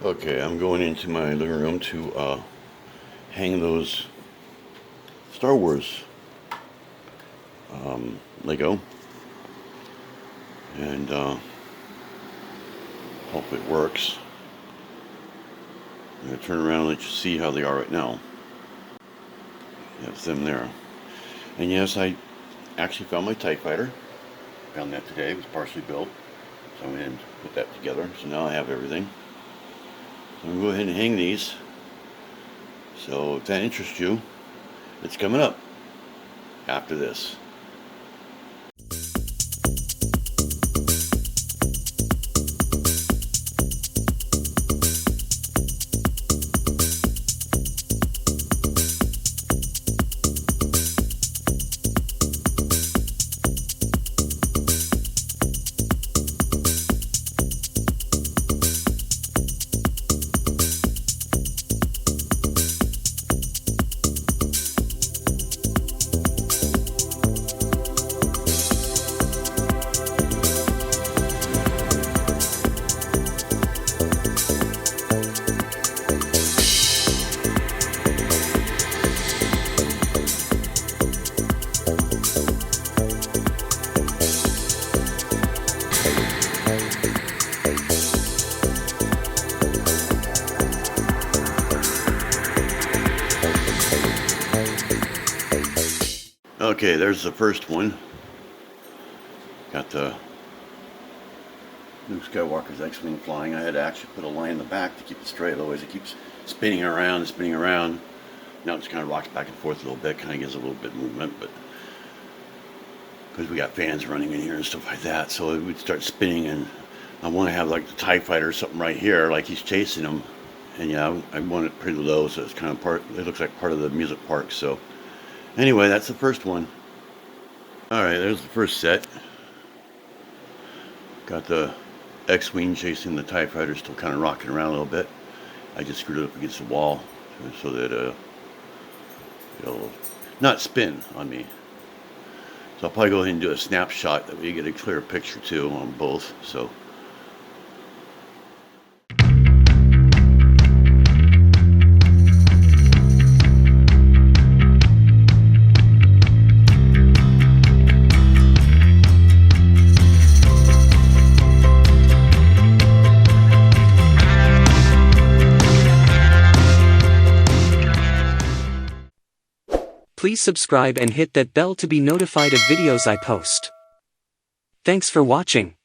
Okay, I'm going into my living room to hang those Star Wars Lego, and hope it works. I'm going to turn around and let you see how they are right now. That's them there. And yes, I actually found my TIE Fighter. Found that today. It was partially built. So I'm going to put that together. So now I have everything. So I'm going to go ahead and hang these. So if that interests you, it's coming up after this. Okay, there's the first one. Got the Luke Skywalker's X-Wing flying. I had to actually put a line in the back to keep it straight, otherwise it keeps spinning around and spinning around. Now it just kind of rocks back and forth a little bit, kind of gives a little bit of movement, but because we got fans running in here and stuff like that, so it would start spinning, and I want to have like the TIE Fighter or something right here, like he's chasing him. And yeah, I want it pretty low, so it's kind of it looks like part of the amusement park. So anyway, that's the first one. Alright, there's the first set. Got the X-Wing chasing the TIE Fighter, still kind of rocking around a little bit. I just screwed it up against the wall so that it'll not spin on me. So I'll probably go ahead and do a snapshot that we get a clear picture too on both. So Please subscribe and hit that bell to be notified of videos I post. Thanks for watching.